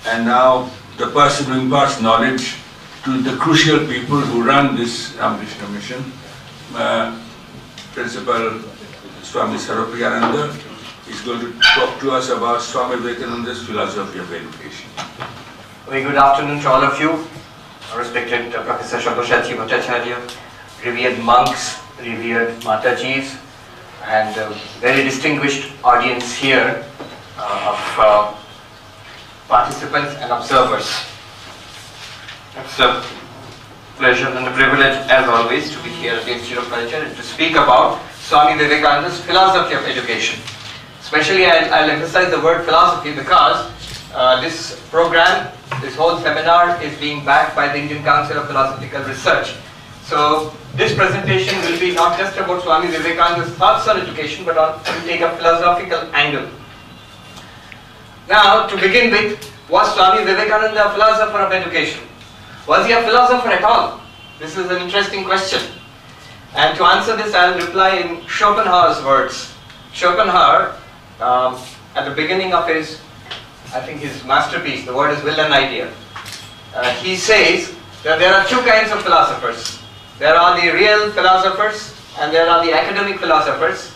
and now the person who imparts knowledge to the crucial people who run this Ramakrishna mission, Principal Swami Sarvapriyananda, is going to talk to us about Swami Vivekananda's philosophy of education. Very good afternoon to all of you, respected Professor Shankar Bhattacharya, revered monks, revered Matajis, and very distinguished audience here of participants and observers. It's a pleasure and a privilege, as always, to be here at the Institute of Culture and to speak about Swami Vivekananda's philosophy of education. Especially, I'll emphasize the word philosophy because this program, this whole seminar is being backed by the Indian Council of Philosophical Research. So, this presentation will be not just about Swami Vivekananda's thoughts on education, but will take a philosophical angle. Now, to begin with, was Swami Vivekananda a philosopher of education? Was he a philosopher at all? This is an interesting question. And to answer this, I will reply in Schopenhauer's words. Schopenhauer, at the beginning of his, I think his masterpiece, the word is Will and Idea, he says that there are two kinds of philosophers. There are the real philosophers and there are the academic philosophers.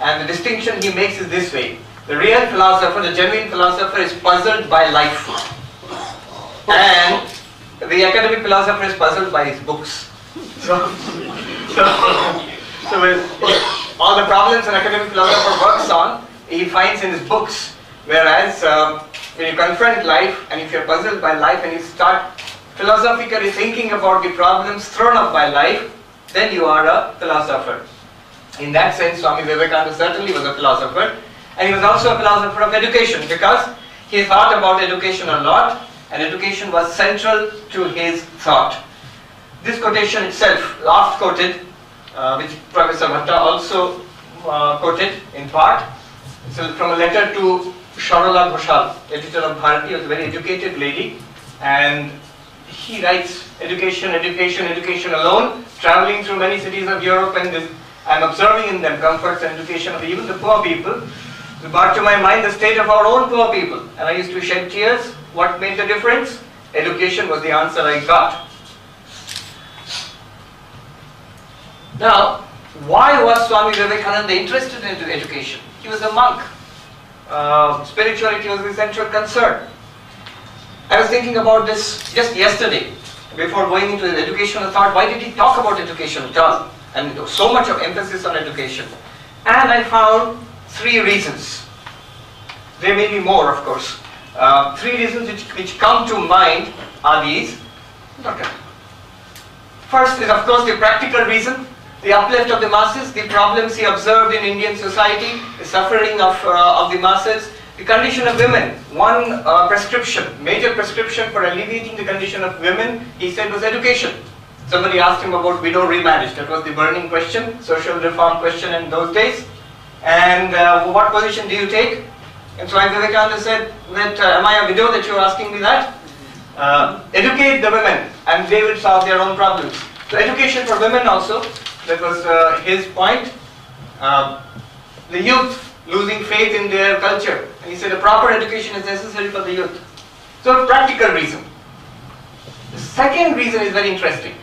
And the distinction he makes is this way. The real philosopher, the genuine philosopher, is puzzled by life. And the academic philosopher is puzzled by his books. So all the problems an academic philosopher works on, he finds in his books. Whereas when you confront life and if you're puzzled by life and you start philosophically thinking about the problems thrown up by life, then you are a philosopher. In that sense, Swami Vivekananda certainly was a philosopher. And he was also a philosopher of education because he thought about education a lot and education was central to his thought. This quotation itself, oft quoted, which Professor Bhatta also quoted in part, it's from a letter to Sharala Ghoshal, editor of Bharati, was a very educated lady, and he writes education, education, education alone, traveling through many cities of Europe and observing in them comforts and education of even the poor people. It brought to my mind the state of our own poor people, and I used to shed tears. What made the difference? Education was the answer I got. Now, why was Swami Vivekananda interested in education? He was a monk. Spirituality was his central concern. I was thinking about this just yesterday, before going into his educational thought. Why did he talk about education at all? And there was so much of emphasis on education. And I found three reasons. There may be more, of course. Three reasons which come to mind are these. Okay. First is, of course, the practical reason, the uplift of the masses, the problems he observed in Indian society, the suffering of the masses, the condition of women. One prescription, major prescription for alleviating the condition of women, he said, was education. Somebody asked him about widow remarriage. That was the burning question, social reform question in those days. And what position do you take? And so Vivekananda said that, am I a widow that you're asking me that? Educate the women and they will solve their own problems. So education for women also, that was his point. The youth losing faith in their culture. And he said a proper education is necessary for the youth. So a practical reason. The second reason is very interesting.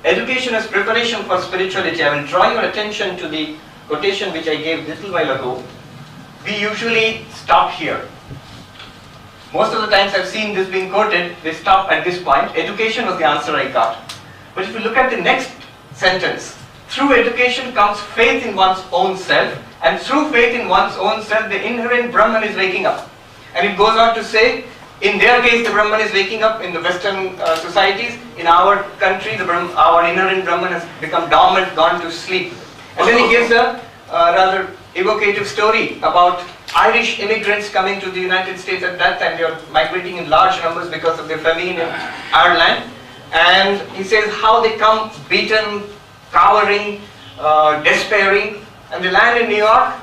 Education as preparation for spirituality. I will draw your attention to the quotation which I gave a little while ago. We usually stop here. Most of the times I've seen this being quoted, they stop at this point. Education was the answer I got. But if you look at the next sentence, through education comes faith in one's own self, and through faith in one's own self, the inherent Brahman is waking up. And it goes on to say, in their case, the Brahman is waking up in the Western societies. In our country, our inherent Brahman has become dormant, gone to sleep. And then he gives a rather evocative story about Irish immigrants coming to the United States at that time. They were migrating in large numbers because of the famine in Ireland. And he says how they come beaten, cowering, despairing, and they land in New York.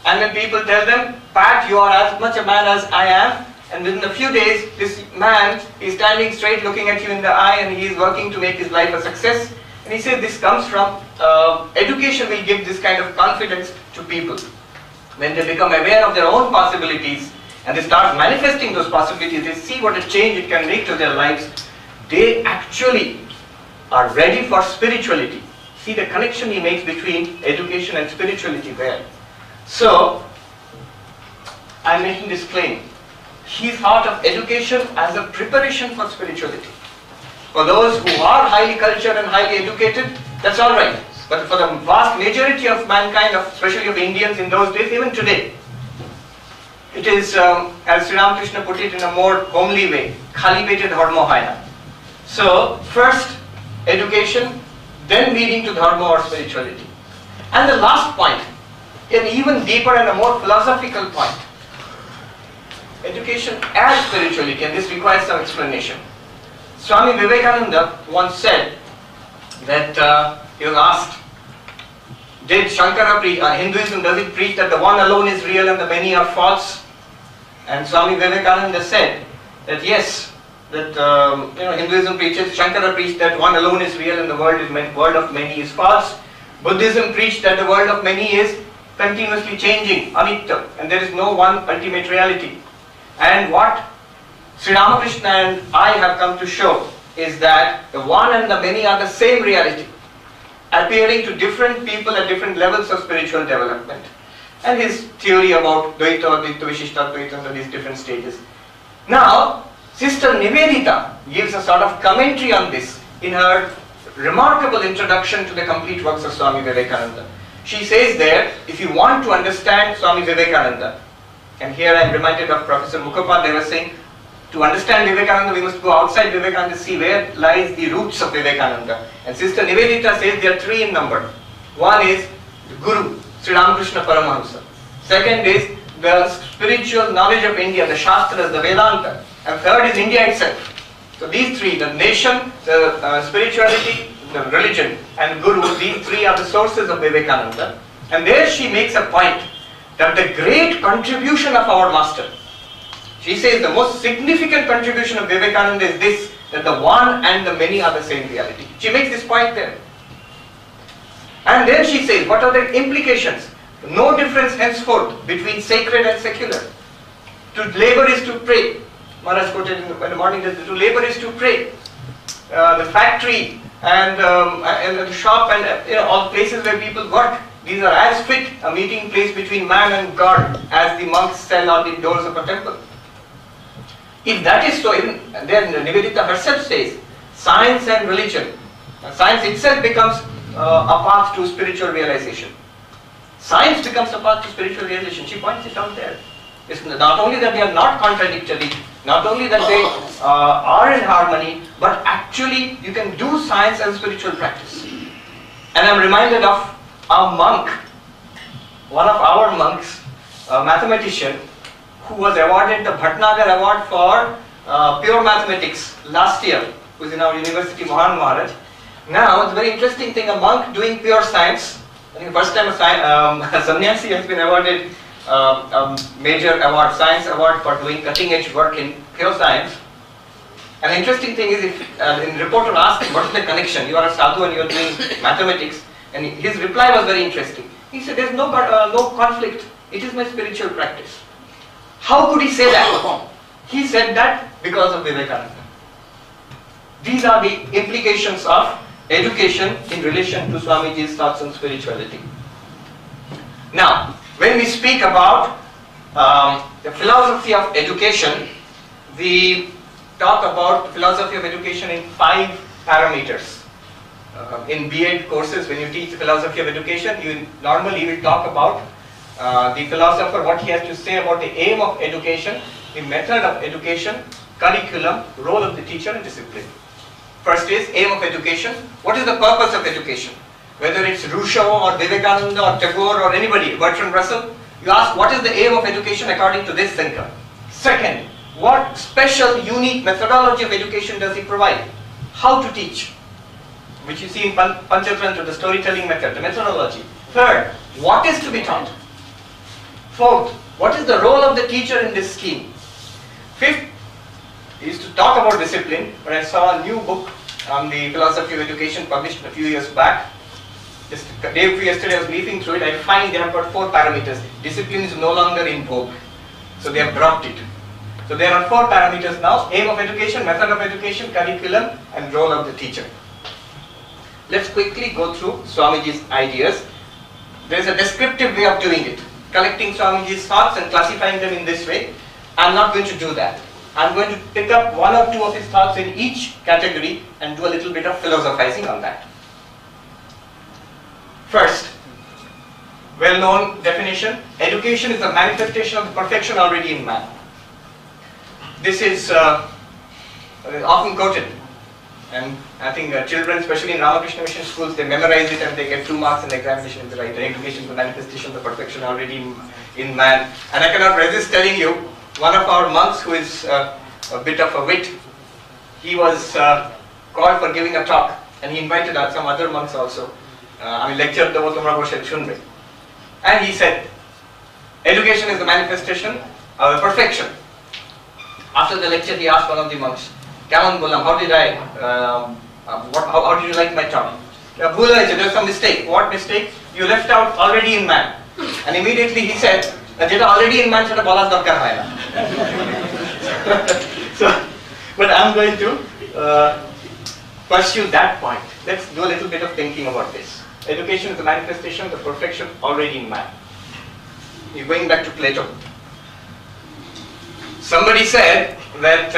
And then people tell them, Pat, you are as much a man as I am. And within a few days, this man is standing straight looking at you in the eye and he is working to make his life a success. And he says this comes from education will give this kind of confidence to people. When they become aware of their own possibilities, and they start manifesting those possibilities, they see what a change it can make to their lives, they actually are ready for spirituality. See the connection he makes between education and spirituality there. So, I am making this claim. He thought of education as a preparation for spirituality. For those who are highly cultured and highly educated, that's all right. But for the vast majority of mankind, especially of Indians in those days, even today, it is, as Sri Ramakrishna put it in a more homely way, khali pete dharma hai na. So, first education, then leading to dharma or spirituality. And the last point, an even deeper and a more philosophical point. Education and spirituality, and this requires some explanation. Swami Vivekananda once said that he was asked, did Shankara preach, Hinduism, does it preach that the one alone is real and the many are false? And Swami Vivekananda said that yes, that Hinduism preaches, Shankara preached that one alone is real and the world of many is false. Buddhism preached that the world of many is continuously changing, anitya, and there is no one ultimate reality. And what Sri Ramakrishna and I have come to show is that the one and the many are the same reality, appearing to different people at different levels of spiritual development. And his theory about Dvaita, Advaita, Vishishta, Advaita, and these different stages. Now, Sister Nivedita gives a sort of commentary on this in her remarkable introduction to the complete works of Swami Vivekananda. She says there, if you want to understand Swami Vivekananda, and here I am reminded of Professor Mukhopadhyay was saying, to understand Vivekananda, we must go outside Vivekananda to see where lies the roots of Vivekananda. And Sister Nivedita says there are three in number. One is the Guru, Sri Ramakrishna Paramahamsa. Second is the spiritual knowledge of India, the Shastras, the Vedanta. And third is India itself. So these three, the nation, the spirituality, the religion, and Guru, these three are the sources of Vivekananda. And there she makes a point that the great contribution of our master, she says the most significant contribution of Vivekananda is this, that the one and the many are the same reality. She makes this point there. And then she says, what are the implications? No difference henceforth between sacred and secular. To labor is to pray. Maharaj quoted in the morning that to labor is to pray. The factory and the shop and all places where people work, these are as fit a meeting place between man and God as the monks cell or the doors of a temple. If that is so, then Nivedita herself says, science and religion, science itself becomes a path to spiritual realization. Science becomes a path to spiritual realization. She points it out there. It's not only that they are not contradictory, not only that they are in harmony, but actually you can do science and spiritual practice. And I'm reminded of a monk, one of our monks, a mathematician, who was awarded the Bhatnagar Award for pure mathematics last year, who is in our university, Mohan Maharaj. Now, it's a very interesting thing, a monk doing pure science. I think the first time a sannyasi has been awarded a major award, science award, for doing cutting edge work in pure science. And the interesting thing is, if the reporter asked him, what is the connection? You are a sadhu and you are doing mathematics. And his reply was very interesting. He said, there is no conflict. It is my spiritual practice. How could he say that? He said that because of Vivekananda. These are the implications of education in relation to Swamiji's thoughts on spirituality. Now, when we speak about the philosophy of education, we talk about the philosophy of education in 5 parameters. In B.Ed courses, when you teach the philosophy of education, you normally will talk about the philosopher, what he has to say about the aim of education, the method of education, curriculum, role of the teacher, and discipline. First is aim of education. What is the purpose of education? Whether it's Rousseau or Vivekananda or Tagore or anybody, Bertrand Russell, you ask what is the aim of education according to this thinker. Second, what special, unique methodology of education does he provide? How to teach, which you see in Panchatantra, the storytelling method, the methodology. Third, what is to be taught? Fourth, what is the role of the teacher in this scheme? Fifth is to talk about discipline, but I saw a new book on the philosophy of education published a few years back. Just the day before yesterday I was leafing through it, I find they have got 4 parameters. Discipline is no longer in vogue. So they have dropped it. So there are 4 parameters now: aim of education, method of education, curriculum, and role of the teacher. Let's quickly go through Swamiji's ideas. There is a descriptive way of doing it, collecting Swamiji's thoughts and classifying them in this way. I am not going to do that. I am going to pick up 1 or 2 of his thoughts in each category and do a little bit of philosophizing on that. First, well-known definition: education is a manifestation of the perfection already in man. This is often quoted, and I think children, especially in Ramakrishna Mission schools, they memorize it and they get 2 marks in the examination if they write. Education is a manifestation of the perfection already in man. And I cannot resist telling you, one of our monks who is a bit of a wit, he was called for giving a talk, and he invited some other monks also. Lecture the and he said, education is the manifestation of the perfection. After the lecture, he asked one of the monks, "Kaman bolam, how did I? How did you like my talk?" There's some mistake. What mistake? You left out already in man. And immediately he said, already in man should have bola darkar hai na. So, but I'm going to pursue that point. Let's do a little bit of thinking about this. Education is the manifestation of the perfection already in man. You're going back to Plato. Somebody said that,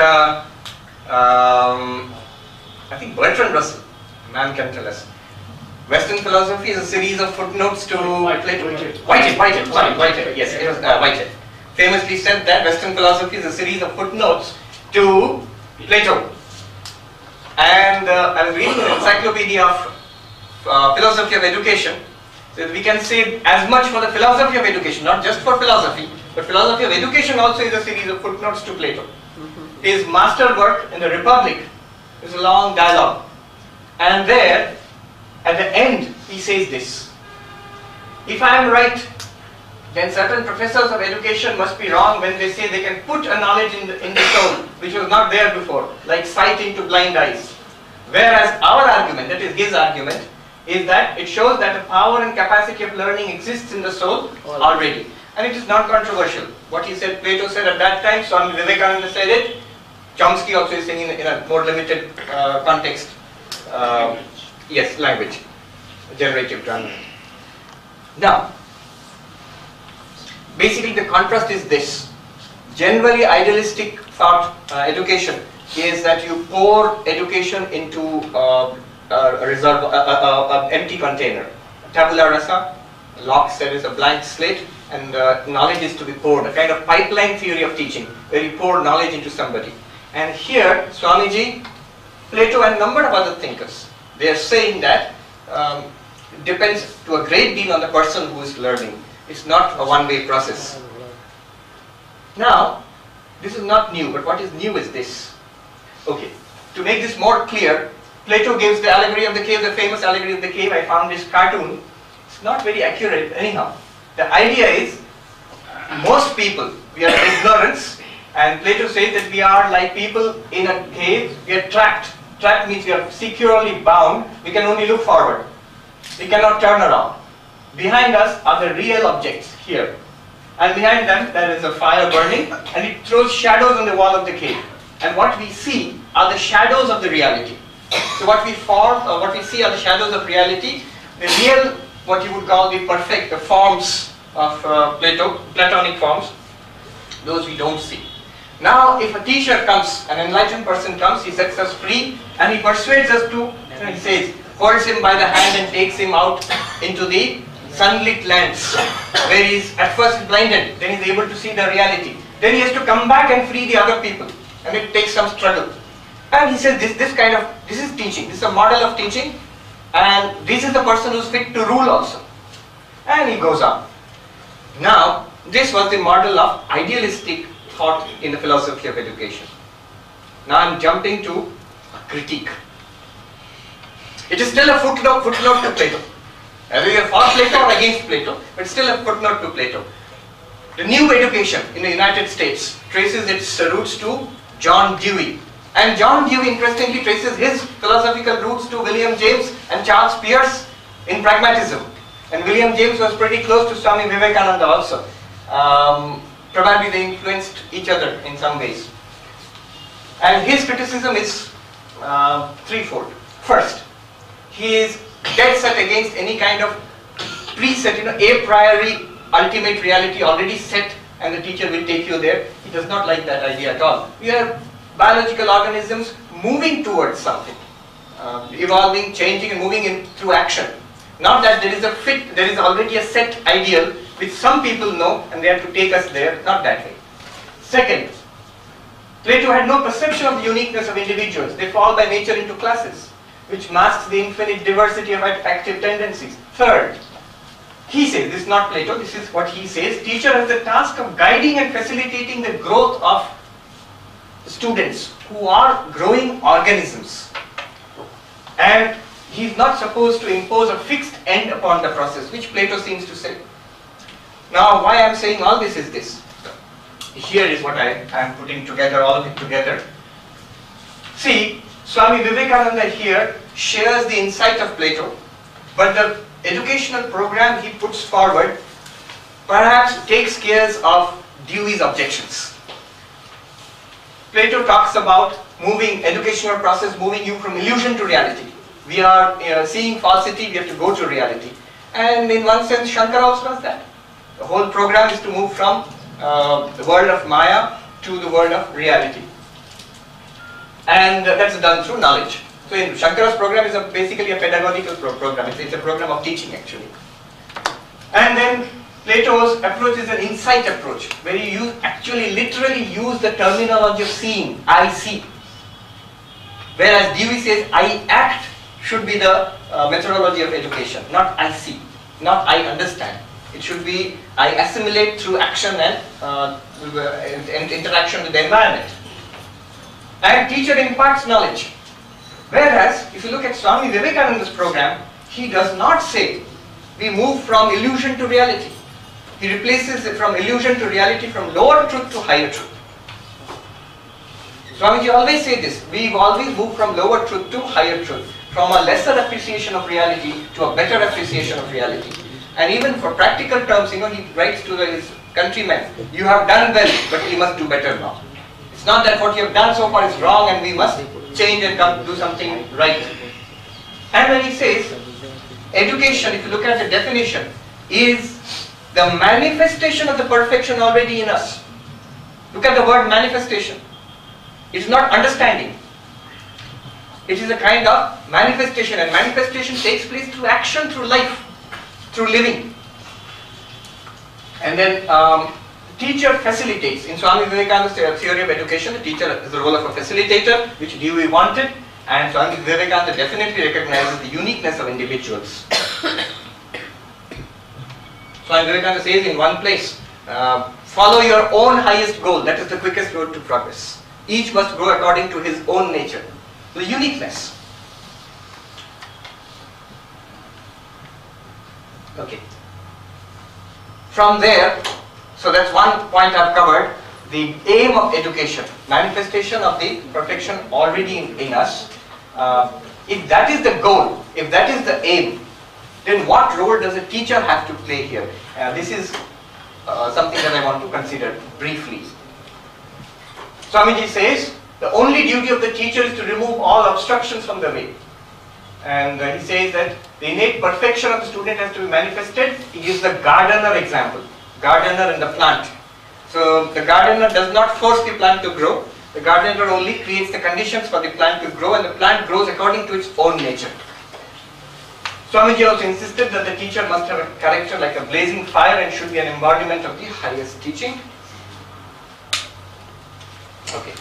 I think Bertrand Russell, man can tell us, Western philosophy is a series of footnotes to Plato. Whitehead, yes, it was Whitehead. Famously said that Western philosophy is a series of footnotes to Plato. And I was reading an encyclopedia of philosophy of education, so we can say as much for the philosophy of education, not just for philosophy, but philosophy of education also is a series of footnotes to Plato. His master work in the Republic is a long dialogue, and there at the end he says this: if I am right, then certain professors of education must be wrong when they say they can put a knowledge in the soul which was not there before, like sight into blind eyes. Whereas our argument, that is his argument, is that it shows that the power and capacity of learning exists in the soul already. And it is not controversial. What he said, Plato said at that time, Swami Vivekananda said it, Chomsky also is saying in a more limited context, yes, language, generative grammar. Now, basically the contrast is this. Generally idealistic thought education is that you pour education into a reserve, an empty container. Tabula rasa, Locke said, is a blank slate, and knowledge is to be poured, a kind of pipeline theory of teaching, where you pour knowledge into somebody. And here, Swamiji, Plato and a number of other thinkers, they are saying that it depends to a great deal on the person who is learning. It's not a one-way process. Now, this is not new, but what is new is this. Okay, to make this more clear, Plato gives the allegory of the cave, the famous allegory of the cave. I found this cartoon. It's not very accurate anyhow. The idea is, most people, we are in ignorance, and Plato says that we are like people in a cave. We are trapped. Trapped means we are securely bound. We can only look forward. We cannot turn around. Behind us are the real objects here. And behind them there is a fire burning, and it throws shadows on the wall of the cave. And what we see are the shadows of the reality. So what we see are the shadows of reality. The real, what you would call the perfect, the forms of Platonic forms, those we don't see. Now if a teacher comes, an enlightened person comes, he sets us free and he persuades us to, he says, holds him by the hand and takes him out into the sunlit lands, where he is at first blinded, then he is able to see the reality. Then he has to come back and free the other people, and it takes some struggle. And he says this is teaching, this is a model of teaching, and this is the person who is fit to rule also. And he goes on. Now, this was the model of idealistic thought in the philosophy of education. Now I am jumping to a critique. It is still a footnote to Plato. Whether you are for Plato or against Plato, but still a footnote to Plato. The new education in the United States traces its roots to John Dewey. And John Dewey interestingly traces his philosophical roots to William James and Charles Peirce in pragmatism. And William James was pretty close to Swami Vivekananda also. Probably they influenced each other in some ways. And his criticism is threefold. First, he is dead set against any kind of preset, a priori ultimate reality already set and the teacher will take you there. He does not like that idea at all. We are biological organisms moving towards something, evolving, changing and moving in through action. Not that there is already a set ideal which some people know and they have to take us there, not that way. Second, Plato had no perception of the uniqueness of individuals. They fall by nature into classes, which masks the infinite diversity of active tendencies. Third, he says, this is not Plato, this is what he says, teacher has the task of guiding and facilitating the growth of students who are growing organisms. And he is not supposed to impose a fixed end upon the process, which Plato seems to say. Now, why I am saying all this is this. Here is what I am putting together, all of it together. See, Swami Vivekananda here shares the insight of Plato, but the educational program he puts forward perhaps takes care of Dewey's objections. Plato talks about moving, educational process moving you from illusion to reality. We are seeing falsity, we have to go to reality. And in one sense, Shankara also does that. The whole program is to move from the world of Maya to the world of reality. And that's done through knowledge. So in Shankara's program is basically a pedagogical program. It's a program of teaching actually. And then Plato's approach is an insight approach, where you actually literally use the terminology of seeing, I see. Whereas Dewey says, I act should be the methodology of education, not I see, not I understand. It should be I assimilate through action and interaction with the environment. And teacher imparts knowledge. Whereas, if you look at Swami Vivekananda's program, he does not say we move from illusion to reality. He replaces it from illusion to reality, from lower truth to higher truth. Swamiji always say this, we always move from lower truth to higher truth, from a lesser appreciation of reality to a better appreciation of reality. And even for practical terms, he writes to his countrymen, you have done well, but you must do better now. It's not that what you have done so far is wrong and we must change and come do something right. And when he says, education, if you look at the definition, is the manifestation of the perfection already in us. Look at the word manifestation. It's not understanding. It is a kind of manifestation, and manifestation takes place through action, through life, through living. And then teacher facilitates. In Swami Vivekananda's theory of education, the teacher is the role of a facilitator, which Dewey wanted, and Swami Vivekananda definitely recognizes the uniqueness of individuals. Swami Vivekananda says in one place, follow your own highest goal, that is the quickest road to progress. Each must grow according to his own nature. The uniqueness. Okay. From there, so that's one point I've covered, the aim of education, manifestation of the perfection already in us. If that is the goal, if that is the aim, then what role does a teacher have to play here? This is something that I want to consider briefly. Swamiji says, the only duty of the teacher is to remove all obstructions from the way. And he says that the innate perfection of the student has to be manifested. He gives the gardener example, gardener and the plant. So the gardener does not force the plant to grow. The gardener only creates the conditions for the plant to grow, and the plant grows according to its own nature. Swamiji also insisted that the teacher must have a character like a blazing fire and should be an embodiment of the highest teaching. Okay.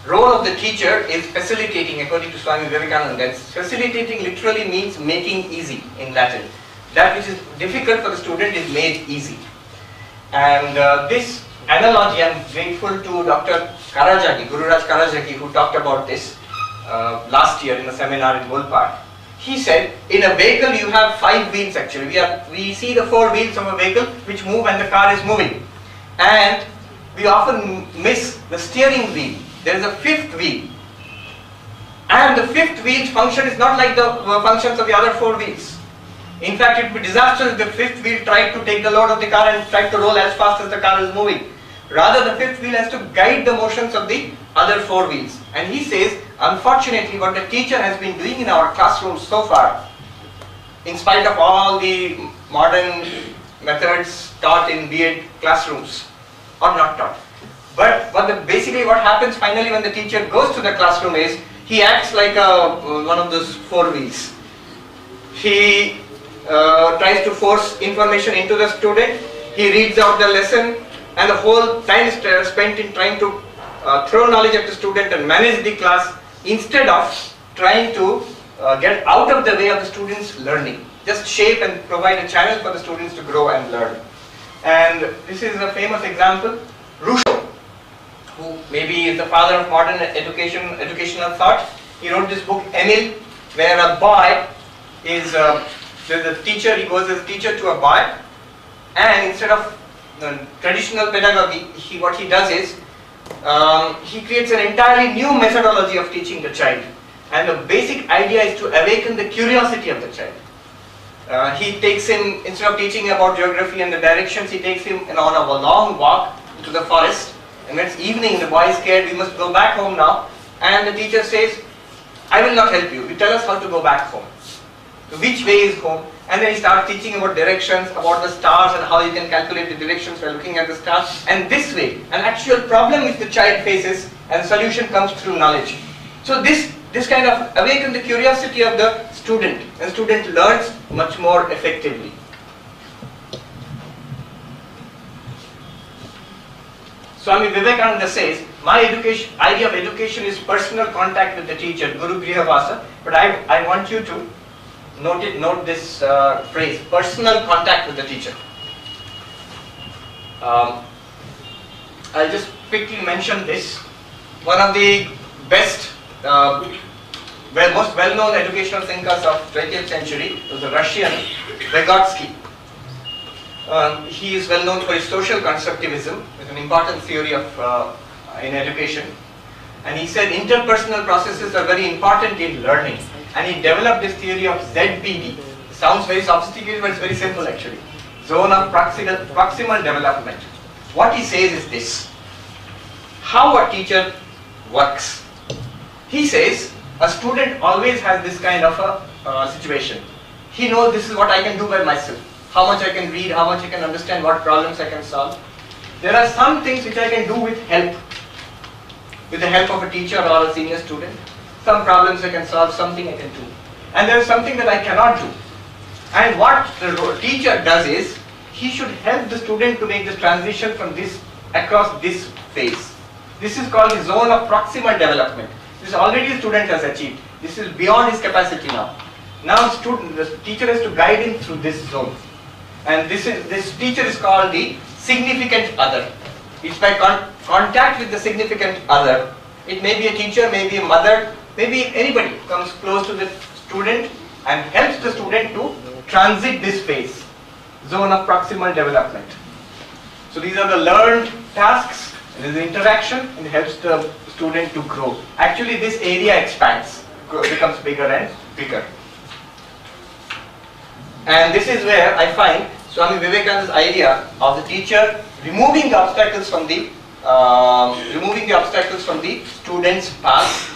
Role of the teacher is facilitating, according to Swami Vivekananda. Facilitating literally means making easy in Latin. That which is difficult for the student is made easy. And this analogy, I am grateful to Dr. Karajagi, Guru Raj Karajagi, who talked about this last year in a seminar in Wolpart. He said, in a vehicle you have 5 wheels actually. We see the 4 wheels of a vehicle which move when the car is moving. And we often miss the steering wheel. There is a 5th wheel. And the 5th wheel's function is not like the functions of the other 4 wheels. In fact, it would be disastrous if the fifth wheel tried to take the load of the car and tried to roll as fast as the car is moving. Rather, the fifth wheel has to guide the motions of the other four wheels. And he says, unfortunately, what the teacher has been doing in our classrooms so far, in spite of all the modern methods taught in B.Ed classrooms, or not taught. But basically what happens finally when the teacher goes to the classroom is, he acts like one of those four wheels. He tries to force information into the student, he reads out the lesson, and the whole time is spent in trying to throw knowledge at the student and manage the class, instead of trying to get out of the way of the students' learning. Just shape and provide a channel for the students to grow and learn. And this is a famous example. Rousseau, who maybe is the father of modern educational thought, he wrote this book Emile, where a boy is the teacher. He goes as a teacher to a boy, and instead of traditional pedagogy, what he does is he creates an entirely new methodology of teaching the child. And the basic idea is to awaken the curiosity of the child. He takes him, instead of teaching about geography and the directions, he takes him on a long walk to the forest. And when it's evening, the boy is scared, we must go back home now. And the teacher says, I will not help you, you tell us how to go back home. So which way is home? And then he starts teaching about directions, about the stars and how you can calculate the directions by looking at the stars. And this way, an actual problem which the child faces, and solution comes through knowledge. So this kind of awakens the curiosity of the student, and student learns much more effectively. Swami Vivekananda says, my idea of education is personal contact with the teacher, Guru Griha Vasa, but I want you to note this phrase, personal contact with the teacher. I'll just quickly mention this. One of the best, most well-known educational thinkers of 20th century was the Russian Vygotsky. He is well known for his social constructivism, with an important theory of in education. And he said interpersonal processes are very important in learning. And he developed this theory of ZPD. It sounds very sophisticated, but it's very simple actually. Zone of proximal development. What he says is this: how a teacher works. He says a student always has this kind of a situation. He knows this is what I can do by myself. How much I can read, how much I can understand, what problems I can solve. There are some things which I can do with help. With the help of a teacher or a senior student. Some problems I can solve, something I can do. And there is something that I cannot do. And what the teacher does is, he should help the student to make the transition from this across this phase. This is called the zone of proximal development. This already the student has achieved. This is beyond his capacity now. Now the teacher has to guide him through this zone. And this teacher is called the significant other. It's by contact with the significant other. It may be a teacher, maybe a mother, maybe anybody comes close to the student and helps the student to transit this phase, zone of proximal development. So these are the learned tasks, there is interaction, and it helps the student to grow. Actually this area expands, becomes bigger and bigger. And this is where I find Swami Vivekananda's idea of the teacher removing the obstacles from the student's path,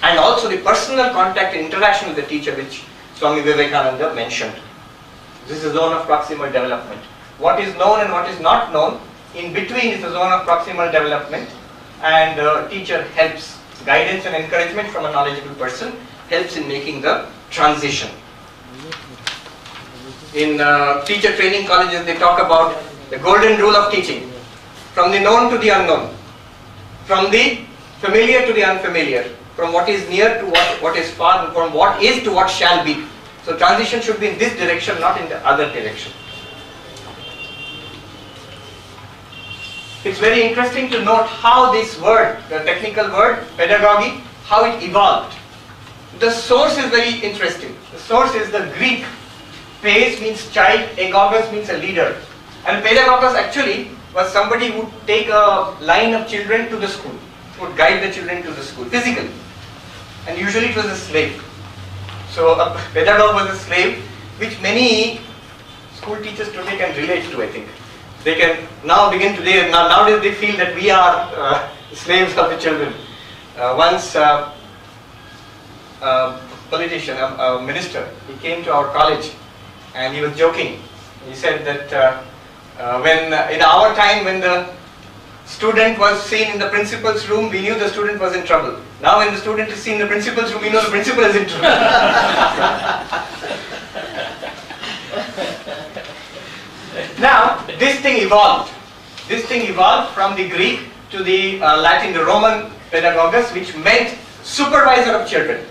and also the personal contact and interaction with the teacher, which Swami Vivekananda mentioned. This is a zone of proximal development. What is known and what is not known, in between is the zone of proximal development, and the teacher helps. Guidance and encouragement from a knowledgeable person helps in making the transition. In teacher training colleges, they talk about the golden rule of teaching. From the known to the unknown. From the familiar to the unfamiliar. From what is near to what is far, and from what is to what shall be. So transition should be in this direction, not in the other direction. It's very interesting to note how this word, the technical word, pedagogy, how it evolved. The source is very interesting. The source is the Greek. Pes means child, agogos means a leader. And pedagogos actually was somebody who would take a line of children to the school, would guide the children to the school, physically. And usually it was a slave. So a pedagogue was a slave, which many school teachers today can relate to, I think. They can now begin to, nowadays they feel that we are slaves of the children. Once a politician, a minister, he came to our college and he was joking. He said that when in our time when the student was seen in the principal's room, we knew the student was in trouble. Now when the student is seen in the principal's room, we know the principal is in trouble. Now, this thing evolved. This thing evolved from the Greek to the Latin, the Roman pedagogus, which meant supervisor of children.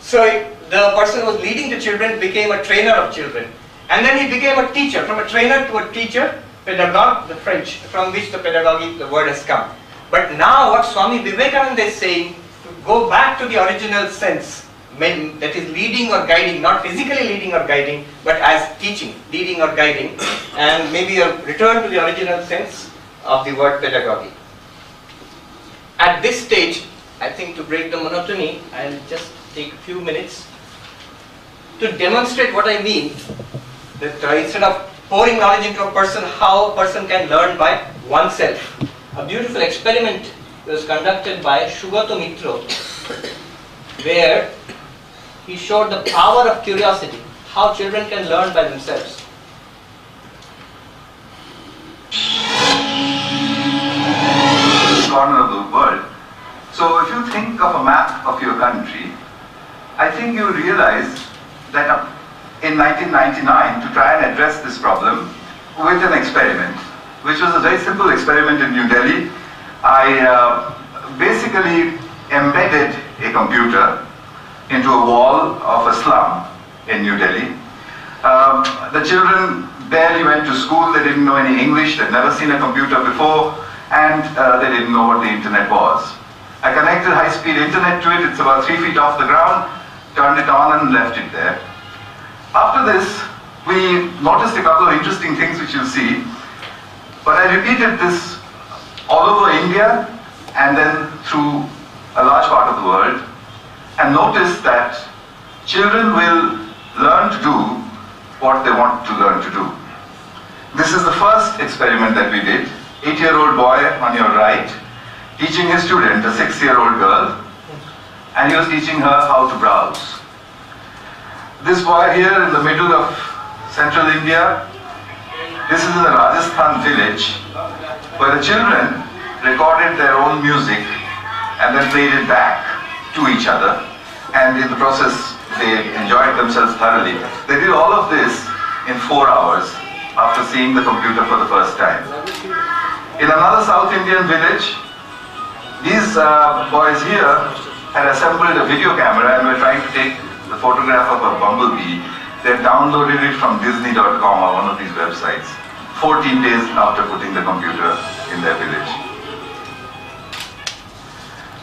So the person who was leading the children became a trainer of children. And then he became a teacher, from a trainer to a teacher, pedagogue, the French, from which the pedagogy, the word has come. But now what Swami Vivekananda is saying, to go back to the original sense, that is leading or guiding, not physically leading or guiding, but as teaching, leading or guiding, and maybe a return to the original sense of the word pedagogy. At this stage, I think to break the monotony, I'll just take a few minutes to demonstrate what I mean, that instead of pouring knowledge into a person, how a person can learn by oneself. A beautiful experiment was conducted by Shugato Mitro, where he showed the power of curiosity, how children can learn by themselves. Corner of the world. So if you think of a map of your country, I think you realize that in 1999, to try and address this problem with an experiment, which was a very simple experiment in New Delhi, I basically embedded a computer into a wall of a slum in New Delhi. The children barely went to school, they didn't know any English, they'd never seen a computer before, and they didn't know what the internet was. I connected high-speed internet to it, it's about 3 feet off the ground, turned it on and left it there. After this, we noticed a couple of interesting things which you'll see, but I repeated this all over India and then through a large part of the world, and noticed that children will learn to do what they want to learn to do. This is the first experiment that we did. 8-year-old boy on your right, teaching his student, a 6-year-old girl, and he was teaching her how to browse. This boy here in the middle of central India, this is in the Rajasthan village, where the children recorded their own music and then played it back to each other, and in the process they enjoyed themselves thoroughly. They did all of this in 4 hours after seeing the computer for the first time. In another South Indian village, these boys here had assembled a video camera and were trying to take the photograph of a bumblebee. They downloaded it from Disney.com or one of these websites 14 days after putting the computer in their village.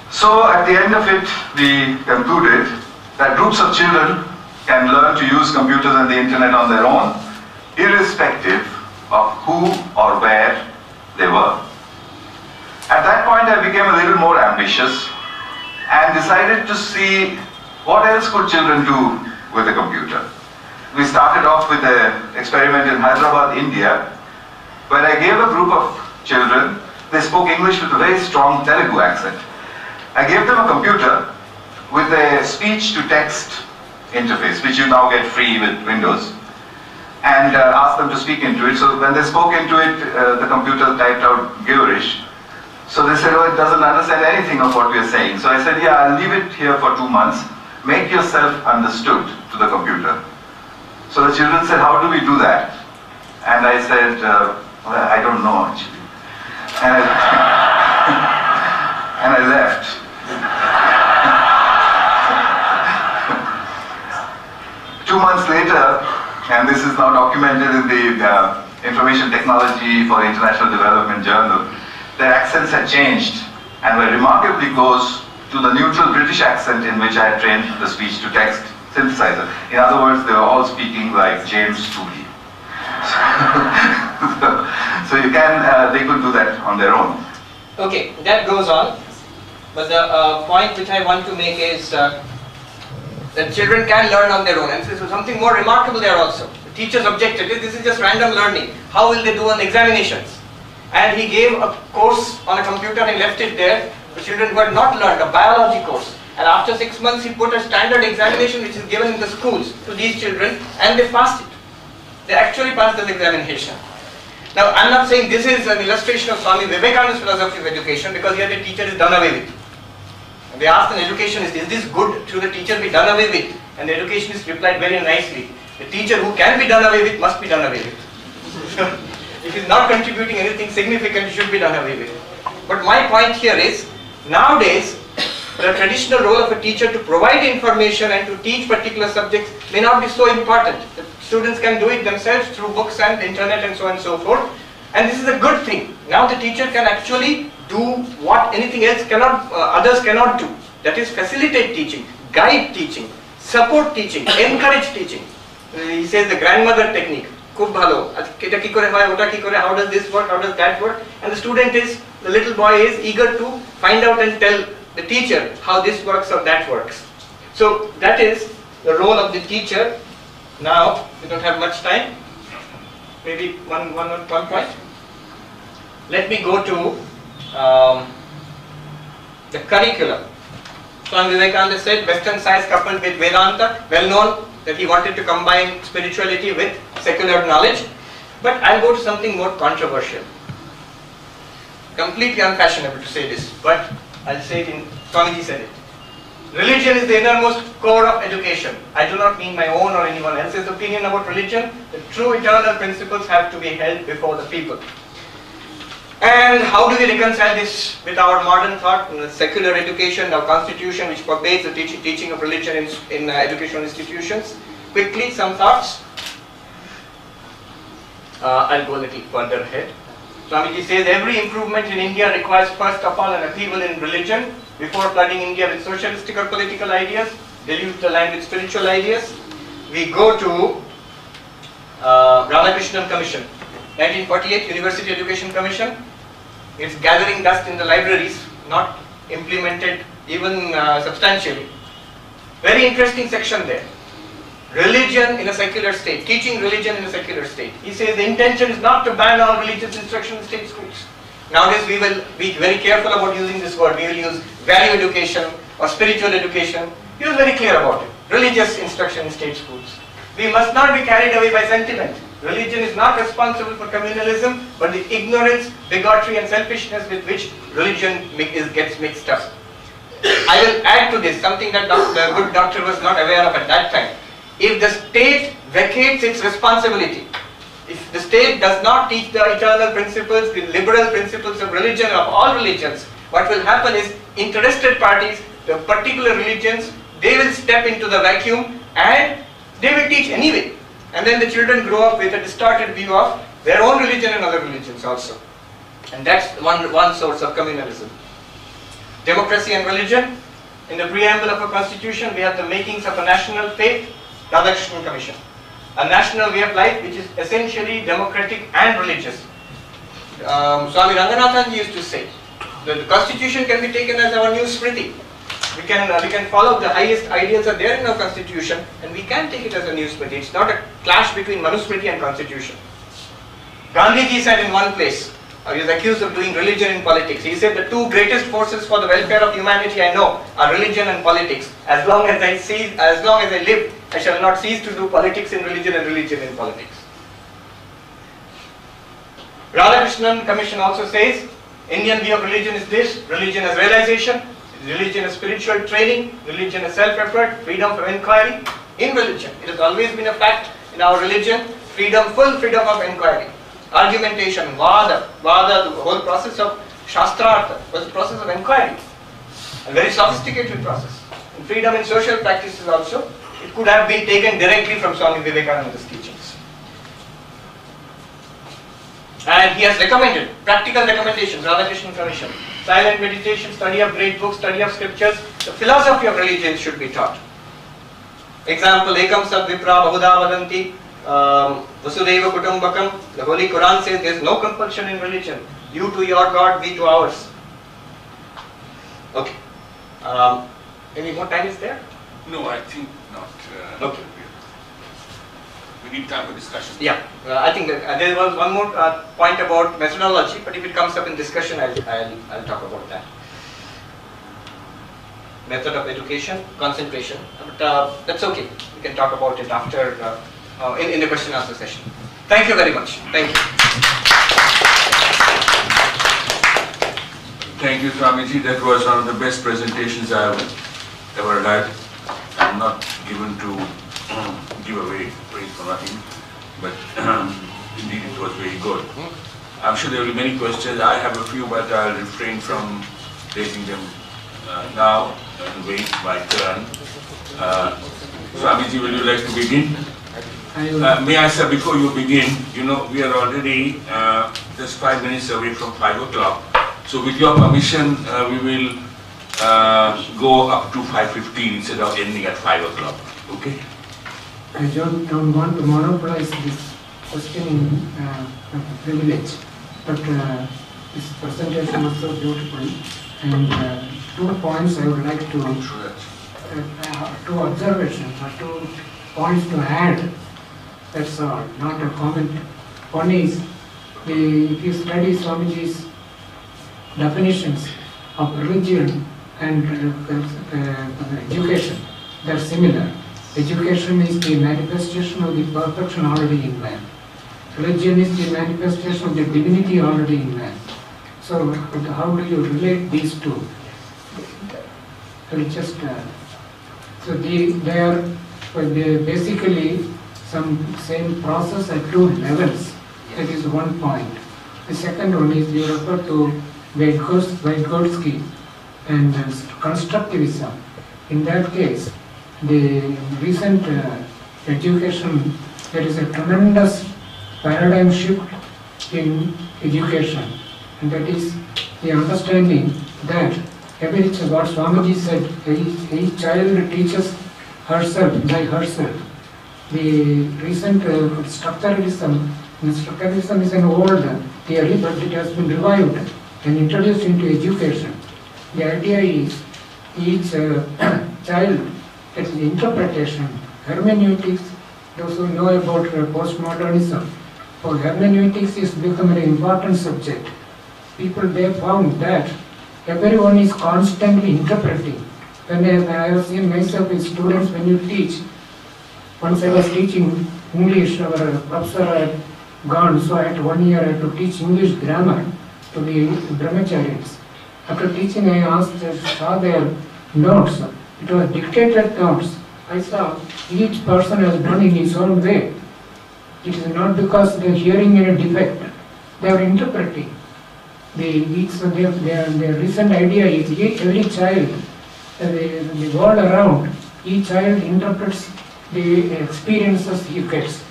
So at the end of it, we concluded that groups of children can learn to use computers and the internet on their own, irrespective of who or where they were. At that point, I became a little more ambitious and decided to see what else could children do with a computer. We started off with an experiment in Hyderabad, India, where I gave a group of children, they spoke English with a very strong Telugu accent. I gave them a computer with a speech-to-text interface, which you now get free with Windows, and asked them to speak into it. So when they spoke into it, the computer typed out gibberish. So they said, oh, it doesn't understand anything of what we are saying. So I said, yeah, I'll leave it here for 2 months. Make yourself understood to the computer. So the children said, how do we do that? And I said, well, I don't know actually. And I left. 2 months later, and this is now documented in the Information Technology for International Development Journal, their accents had changed and were remarkably close to the neutral British accent in which I had trained the speech-to-text synthesizer. In other words, they were all speaking like James Tooley. So you can, they could do that on their own. Okay, that goes on. But the point which I want to make is that children can learn on their own. And so something more remarkable there also. The teachers objected, this is just random learning. How will they do on examinations? And he gave a course on a computer and left it there for children who had not learned, a biology course. And after 6 months he put a standard examination which is given in the schools to these children, and they passed it. They actually passed this examination. Now I am not saying this is an illustration of Swami Vivekananda's philosophy of education, because here the teacher is done away with. And they asked an educationist, is this good? Should the teacher be done away with? And the educationist replied very nicely, the teacher who can be done away with must be done away with. If he is not contributing anything significant, he should be done away with. But my point here is, nowadays the traditional role of a teacher to provide information and to teach particular subjects may not be so important. The students can do it themselves through books and internet and so on and so forth. And this is a good thing. Now the teacher can actually do what anything else cannot, others cannot do. That is, facilitate teaching, guide teaching, support teaching, encourage teaching. He says the grandmother technique. Khub bhalo. How does this work? How does that work? And the student is, the little boy is eager to find out and tell the teacher how this works or that works. So that is the role of the teacher. Now we don't have much time. Maybe one point. Let me go to the curriculum. Swami Vivekananda said Western science coupled with Vedanta, well known that he wanted to combine spirituality with secular knowledge. But I'll go to something more controversial. Completely unfashionable to say this, but I'll say it in, Swamiji said it. Religion is the innermost core of education. I do not mean my own or anyone else's opinion about religion. The true eternal principles have to be held before the people. And how do we reconcile this with our modern thought, secular education, our constitution which forbids the teaching of religion in educational institutions? Quickly, some thoughts. I'll go a little further ahead. Swamiji says every improvement in India requires first of all an upheaval in religion before flooding India with socialistic or political ideas, deluge the land with spiritual ideas. We go to Ramakrishnan Commission, 1948 University Education Commission. It's gathering dust in the libraries, not implemented even substantially. Very interesting section there. Religion in a secular state, teaching religion in a secular state. He says the intention is not to ban all religious instruction in state schools. Nowadays we will be very careful about using this word. We will use value education or spiritual education. He was very clear about it. Religious instruction in state schools. We must not be carried away by sentiment. Religion is not responsible for communalism, but the ignorance, bigotry and selfishness with which religion gets mixed up. I will add to this something that the good doctor was not aware of at that time. If the state vacates its responsibility, if the state does not teach the eternal principles, the liberal principles of religion, of all religions, what will happen is interested parties, the particular religions, they will step into the vacuum and they will teach anyway. And then the children grow up with a distorted view of their own religion and other religions also. And that's one source of communalism. Democracy and religion. In the preamble of a constitution, we have the makings of a national faith, Ramakrishnan Commission. A national way of life which is essentially democratic and religious. Swami Ranganathan used to say that the constitution can be taken as our new smriti. We can follow the highest ideals are there in our constitution and we can take it as a new smriti. It's not a clash between Manusmriti and constitution. Gandhiji said in one place, he was accused of doing religion in politics. He said the two greatest forces for the welfare of humanity I know are religion and politics. As long as I live, I shall not cease to do politics in religion and religion in politics. Radhakrishnan Commission also says, Indian view of religion is this: religion as realization, religion as spiritual training, religion as self-effort, freedom from inquiry. In religion, it has always been a fact in our religion, full freedom of inquiry. Argumentation, vada, the whole process of shastrartha was a process of inquiry. A very sophisticated process. And freedom in social practices also, it could have been taken directly from Swami Vivekananda's teachings. And he has recommended, practical recommendations, Radhakrishnan Commission. Silent meditation, study of great books, study of scriptures. The philosophy of religion should be taught. Example, Ekam Sad Vipra Bahuda Vadanti, Vasudeva Kutumbakam. The Holy Quran says there is no compulsion in religion. You to your God, we to ours. Okay. Any more time is there? No, I think not. Okay. We need time for discussion. Yeah, I think there was one more point about methodology, but if it comes up in discussion, I'll talk about that. Method of education, concentration, but that's okay. We can talk about it after in the question answer session. Thank you very much. Thank you. Thank you, Swamiji. That was one of the best presentations I have ever had. I'm not given to give away praise for nothing, but indeed it was very good. I'm sure there will be many questions. I have a few, but I'll refrain from raising them now and wait my turn. Swamiji, will you like to begin? May I say, before you begin, you know, we are already just 5 minutes away from 5 o'clock. So with your permission, we will go up to 5:15 instead of ending at 5 o'clock. Okay? I don't want to monopolize this questioning privilege, but this presentation was so beautiful, and 2 points I would like to, 2 observations or 2 points to add. That's all, not a comment. One is, if you study Swamiji's definitions of religion and education, they're similar. Education is the manifestation of the perfection already in man. Religion is the manifestation of the divinity already in man. So how do you relate these two? Just so they are basically some same process at 2 levels. That is one point. The second one is you refer to Vygotsky and constructivism. In that case, the recent education, there is a tremendous paradigm shift in education, and that is the understanding that what Swamiji said, each child teaches herself by herself. The recent structuralism is an old theory, but it has been revived and introduced into education. The idea is each child gets interpretation, hermeneutics. Those who know about postmodernism, for hermeneutics is become an important subject. People, they found that everyone is constantly interpreting. When I have seen myself with students, when you teach, once I was teaching English, our professor had gone, so I had 1 year I had to teach English grammar to the brahmacharis. After teaching, I saw their notes. It was dictated notes. I saw each person has done in his own way. It is not because they are hearing any defect. They are interpreting. Their recent idea is every child, the world around, each child interprets the experiences he gets.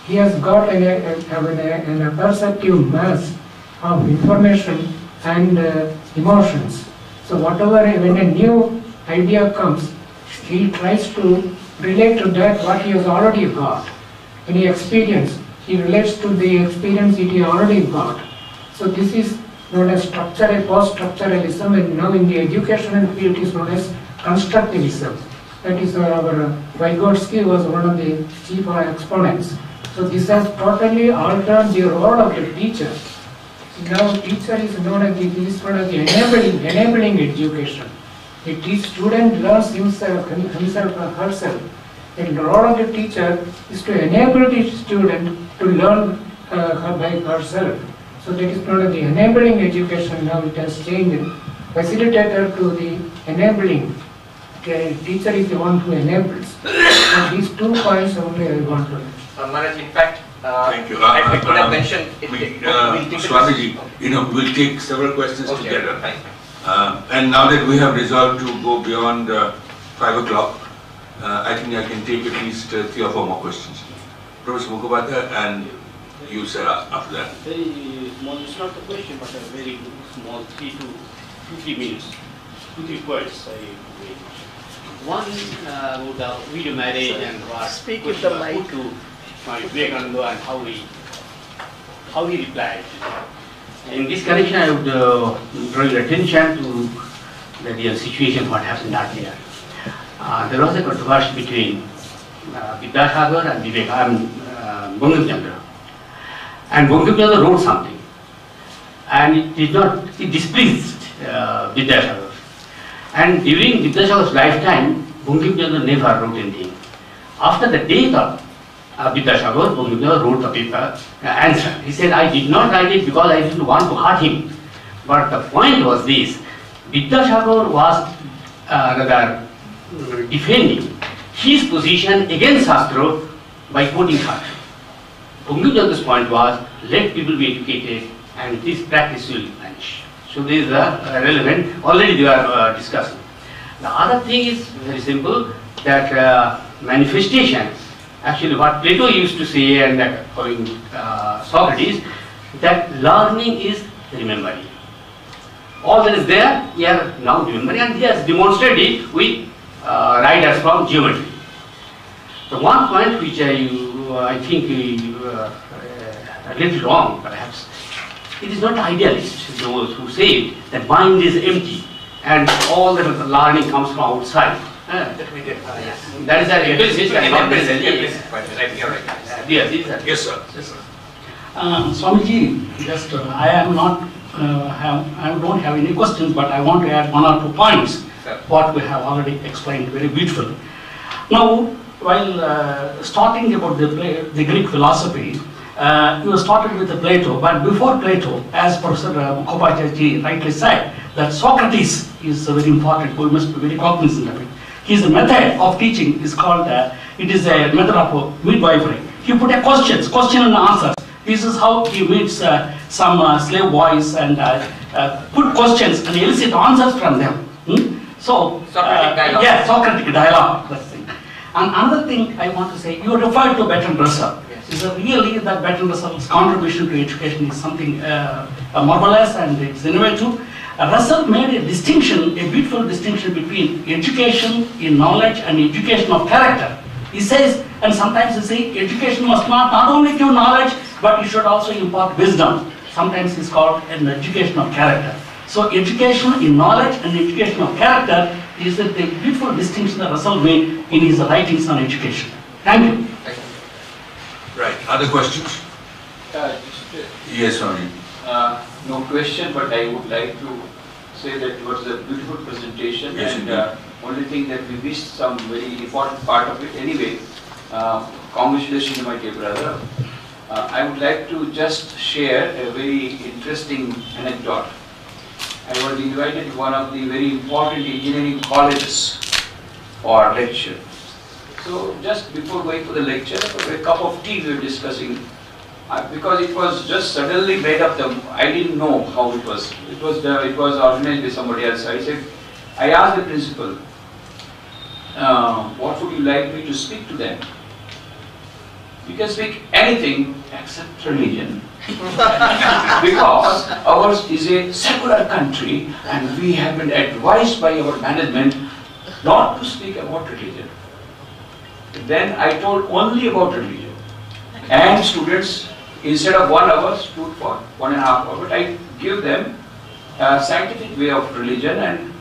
He has got a perceptive mass of information and emotions. So whatever, when a new idea comes, he tries to relate to that what he has already got. When he experience, he relates to the experience that he already got. So this is known as post-structuralism, and now in the educational field it is known as constructivism. That is our Vygotsky was one of the chief exponents. So this has totally altered the role of the teacher. Now teacher is known as the enabling education. The student learns himself or herself. And the role of the teacher is to enable the student to learn by herself. So that is known as the enabling education. Now it has changed. Facilitator to the enabling. Teacher is the one who enables. And these 2 points only I want to. Maharaj, in fact, thank you. I could have mentioned it. Swamiji, we'll take several questions together. Fine. And now that we have resolved to go beyond 5 o'clock, I think I can take at least 3 or 4 more questions. Professor Mukhopadhyay and you, sir, after that. Very small, it's not a question, but a very small, 3 minutes, 2-3 points. One about the video marriage and what Speak with the mic. To Swami Vivekananda and how he replied. In this connection, I would draw your attention to the real situation what happened out there. there was a controversy between Vidyasagar and Bankim Chandra. And Bankim Chandra wrote something, and it displeased Vidyasagar. And during Vidyasagar's lifetime, Bankim Chandra never wrote anything. After the death of Vidyasagar, Bankim Chandra wrote the paper answer. He said, I did not write it because I didn't want to hurt him. But the point was this: Vidyasagar was rather defending his position against Shastra by quoting Shastra. Bankim Chandra's point was, let people be educated and this practice will vanish. So this is relevant, already they are discussing. The other thing is very simple, that manifestation, actually what Plato used to say, and that following Socrates, that learning is remembering. All that is there, we are now remembering, and he has demonstrated it with writers from geometry. The one point which I think a little wrong perhaps, it is not idealist, those who say that mind is empty and all the learning comes from outside. That is an implicit and not present. Yes, sir. Swamiji, just I am not I don't have any questions, but I want to add 1 or 2 points. What we have already explained very beautifully. Now, while starting about the Greek philosophy, you started with Plato, but before Plato, as Professor Mukhopadhyay rightly said, that Socrates is very important. We must be very cognizant of it. His method of teaching is called, it is a method of midwifery. He put a question and answers. This is how he meets some slave boys and put questions and elicit answers from them. So, Socratic dialogue. Yeah, Socratic dialogue. That's the thing. And another thing I want to say, you referred to Bertrand Russell. Yes. Is really that Bertrand Russell's contribution to education is something marvelous and it's innovative. Russell made a distinction, a beautiful distinction between education in knowledge and education of character. He says, and sometimes he says, education must not only give knowledge, but it should also impart wisdom. Sometimes it's called an education of character. So education in knowledge and education of character is the beautiful distinction that Russell made in his writings on education. Thank you. Right. Other questions? Yes, Swami. No question, but I would like to say that it was a beautiful presentation, Yes, and only thing that we missed some very important part of it. Anyway, congratulations, my dear brother. I would like to just share a very interesting anecdote. I was invited to one of the very important engineering colleges for lecture. So just before going for the lecture, a cup of tea we were discussing, because it was just suddenly made up. I didn't know how it was. It was organized by somebody else. I asked the principal, what would you like me to speak to them? You can speak anything except religion. Because ours is a secular country and we have been advised by our management not to speak about religion. Then I told only about religion. And students, instead of 1 hour, stood for 1.5 hours. But I give them a scientific way of religion and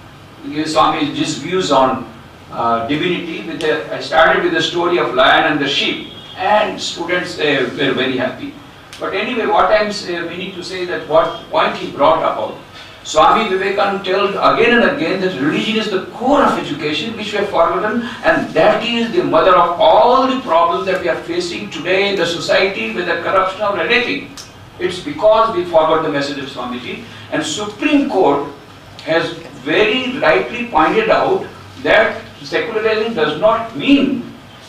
give Swami's views on divinity. I started with the story of lion and the sheep. And students were very happy. But anyway, what I'm meaning to say that what point he brought about, Swami Vivekananda told again and again that religion is the core of education which we have forgotten, and that is the mother of all the problems that we are facing today in the society, whether corruption or anything. It's because we forgot the message of Swamiji, and Supreme Court has very rightly pointed out that secularism does not mean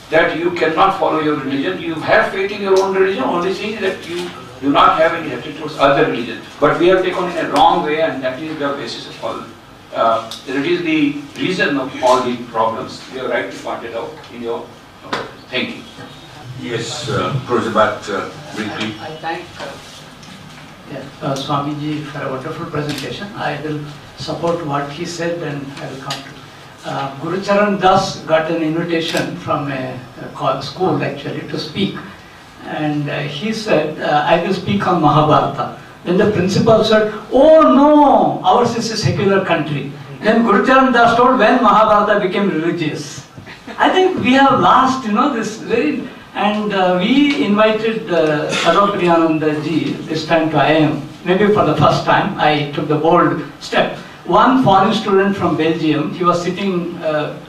that you cannot follow your religion. You have faith in your own religion, only thing is that you do not have any hatred towards other religions. But we have taken in a wrong way, and that is the basis of all. It is the reason of all the problems. You have rightly pointed out in your thinking. Yes, Professor Bhatt, briefly. I thank Swamiji for a wonderful presentation. I will support what he said and I will come to Guru Charan Das got an invitation from a school actually to speak, and he said, I will speak on Mahabharata. Then the principal said, oh no, ours is a secular country. Then Guru Charan Das told when Mahabharata became religious. I think we have lost, this very, and we invited Sarvapriyananda ji this time to IIM. Maybe for the first time, I took the bold step. One foreign student from Belgium, he was sitting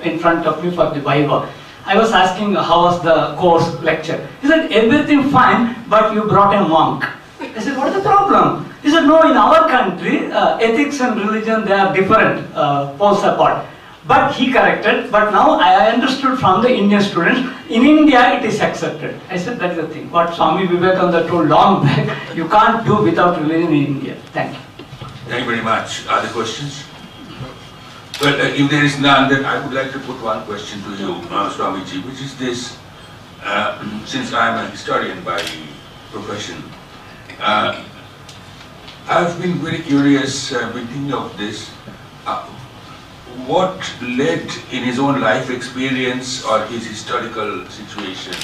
in front of me for the Viva. I was asking how was the course lecture. He said, everything fine, but you brought a monk. I said, what is the problem? He said, no, in our country, ethics and religion, they are different, poles apart. But he corrected, but now I understood from the Indian students, in India it is accepted. I said, that is the thing. What Swami Vivekananda told long back, you can't do without religion in India. Thank you. Thank you very much. Other questions? Well, if there is none, then I would like to put one question to you, Swamiji, which is this. Since I am a historian by profession, I've been very curious, been thinking of this. What led in his own life experience or his historical situation,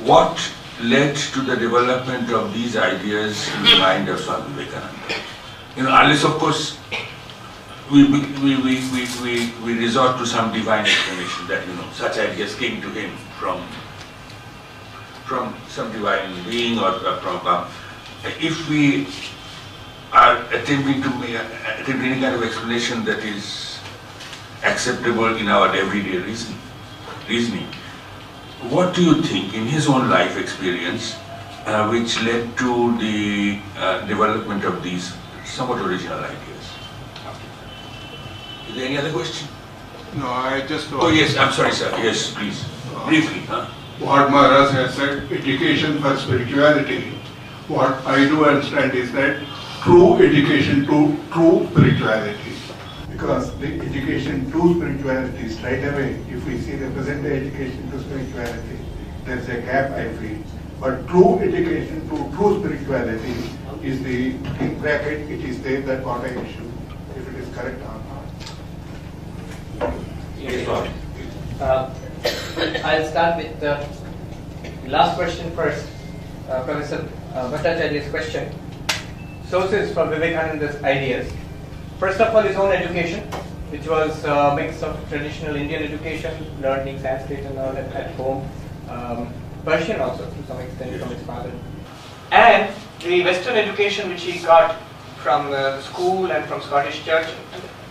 what led to the development of these ideas in the mind of Swami Vivekananda? Unless of course we resort to some divine explanation that such ideas came to him from some divine being or from. If we are attempting any kind of explanation that is acceptable in our everyday reasoning, what do you think in his own life experience which led to the development of these somewhat original ideas? Is there any other question? No, I just... Oh yes, I'm sorry sir, yes please, briefly. What Maharaj has said, education for spirituality, what I do understand is that true education to true spirituality. Because the education to spirituality, straight away, if we see the present day education to spirituality, there's a gap I feel. But true education to true spirituality is the, in bracket, it is there, that what I issue, if it is correct or not. Yes, I'll start with the last question first. Professor Bhattacharya's question. Sources for Vivekananda's ideas. First of all, his own education, which was a mix of traditional Indian education, learning Sanskrit and all at home, Persian also to some extent from his father, and the Western education which he got from the school and from Scottish Church,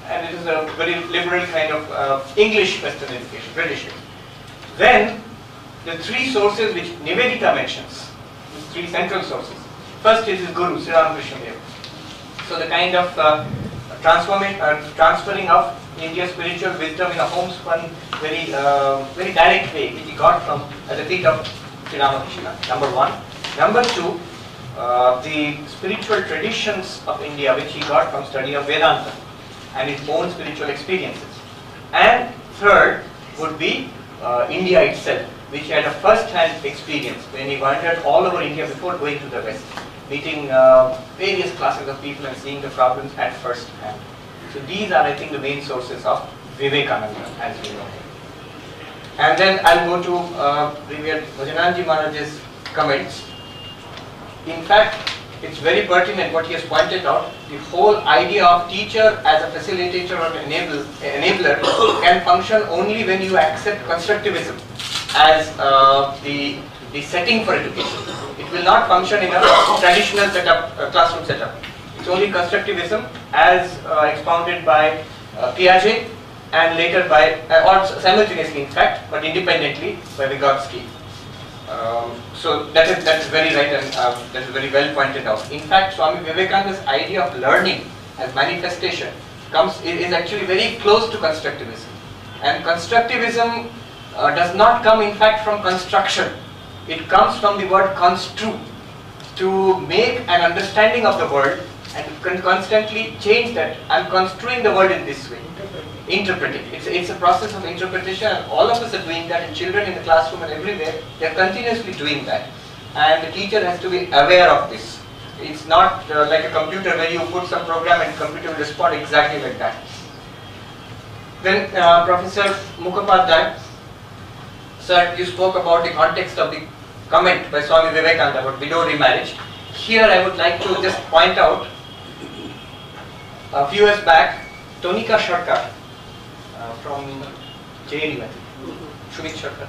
and it is a very liberal kind of English Western education, British. Then the three sources which Nivedita mentions, the three central sources. First is his Guru, Sri Ramakrishna Dev. So the kind of transferring of India's spiritual wisdom in a homespun, very direct way, which he got from at the feet of Sri Ramakrishna. Number one. Number two, the spiritual traditions of India, which he got from study of Vedanta and his own spiritual experiences. And third would be India itself, which had a first-hand experience when he wandered all over India before going to the West, meeting various classes of people and seeing the problems at first hand. So these are, I think, the main sources of Vivekananda, as we know him. And then I'll go to Revered Bhajananji Maharaj's comments. In fact, it's very pertinent what he has pointed out. The whole idea of teacher as a facilitator or enabler can function only when you accept constructivism as the setting for education. It will not function in a traditional setup, classroom setup. It's only constructivism as expounded by Piaget and later by, or simultaneously in fact, but independently by Vygotsky. So that's very right and that is very well pointed out. In fact, Swami Vivekananda's idea of learning as manifestation is actually very close to constructivism. And constructivism does not come in fact from construction. It comes from the word construe, to make an understanding of the world and constantly change that. I'm construing the world in this way. Interpreting. It's a process of interpretation, and all of us are doing that, and children in the classroom and everywhere, they're continuously doing that. And the teacher has to be aware of this. It's not like a computer where you put some program and the computer will respond exactly like that. Then Professor Mukhopadhyay, sir, you spoke about the context of the comment by Swami Vivekananda about widow remarriage. Here I would like to just point out, a few years back, Tonika Sharkar from JNU, Shumit Sharkar.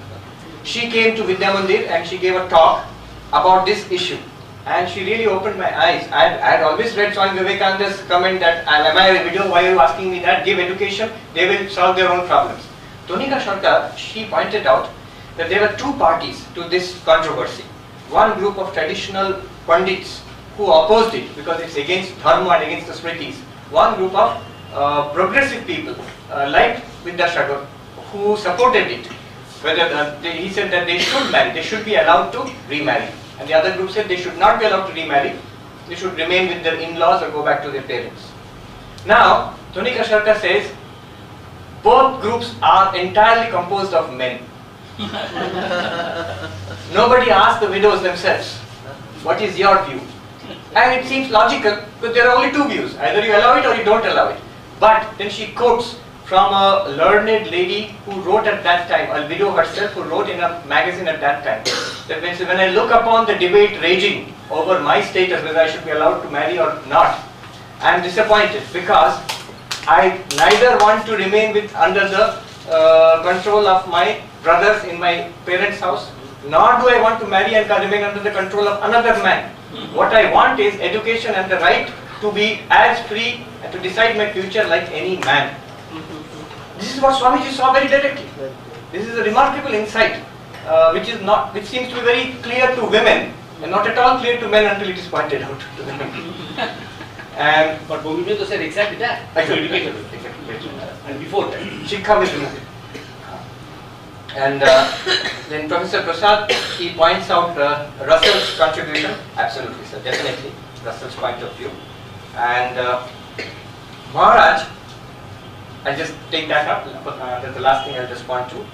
She came to Vidya Mandir and she gave a talk about this issue. And she really opened my eyes. I had always read Swami Vivekananda's comment that, am I a widow, why are you asking me that? Give education, they will solve their own problems. Tonika Sharkar, she pointed out that there were two parties to this controversy. One group of traditional Pandits who opposed it because it's against Dharma and against the Smritis. One group of progressive people like Vidya Sharkar who supported it. Whether he said that they should marry, they should be allowed to remarry. And the other group said they should not be allowed to remarry, they should remain with their in-laws or go back to their parents. Now, Tonika Sharkar says, both groups are entirely composed of men. Nobody asked the widows themselves, what is your view? And it seems logical, because there are only two views, either you allow it or you don't allow it. But then she quotes from a learned lady who wrote at that time, a widow herself who wrote in a magazine at that time, that when I look upon the debate raging over my status, whether I should be allowed to marry or not, I am disappointed because I neither want to remain under the control of my brothers in my parents' house, nor do I want to marry and remain under the control of another man. What I want is education and the right to be as free and to decide my future like any man. This is what Swamiji saw very directly. This is a remarkable insight, which seems to be very clear to women and not at all clear to men until it is pointed out to them. But Bhumibindu said exactly that. Exactly. And before that, Shikha will remove it. And then Professor Prasad, he points out Russell's contribution. Absolutely, sir, definitely Russell's point of view. And Maharaj, I'll just take that up. That's the last thing I'll just point to.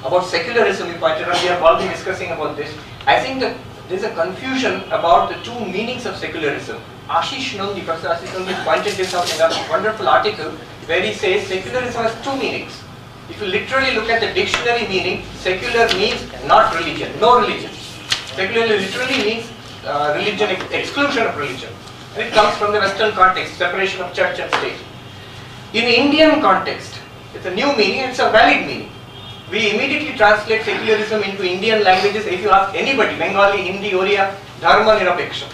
About secularism, we pointed out, we have all been discussing about this. I think that there's a confusion about the two meanings of secularism. Ashish Nandi, Professor Ashish Nandi pointed this out in a wonderful article where he says secularism has two meanings. If you literally look at the dictionary meaning, secular means not religion, no religion. Secular literally means religion, exclusion of religion. And it comes from the Western context, separation of church and state. In Indian context, it's a new meaning, it's a valid meaning. We immediately translate secularism into Indian languages. If you ask anybody, Bengali, Hindi, Oriya, Dharma Nirapeksha.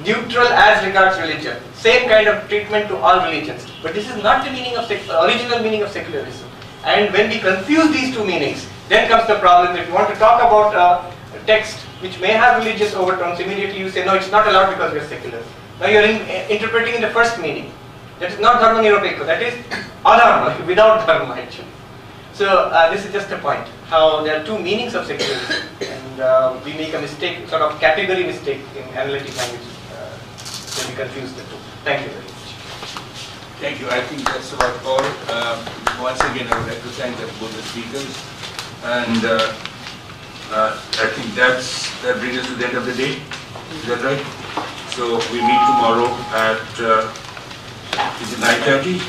Neutral as regards religion. Same kind of treatment to all religions. But this is not the meaning of original meaning of secularism. And when we confuse these two meanings, then comes the problem. If you want to talk about a text which may have religious overtones, immediately you say, no, it's not allowed because we are secular. Now you are interpreting in the first meaning. That is not Dharma Nirapekha, that is adharma, without dharma actually. So this is just a point, how there are two meanings of secularism, and we make a mistake, sort of category mistake in analytic language when we confuse the two. Thank you very much. Thank you. I think that's about all. Once again, I would like to thank both the speakers, and I think that brings us to the end of the day. Is that right? So we meet tomorrow at is it 9:30?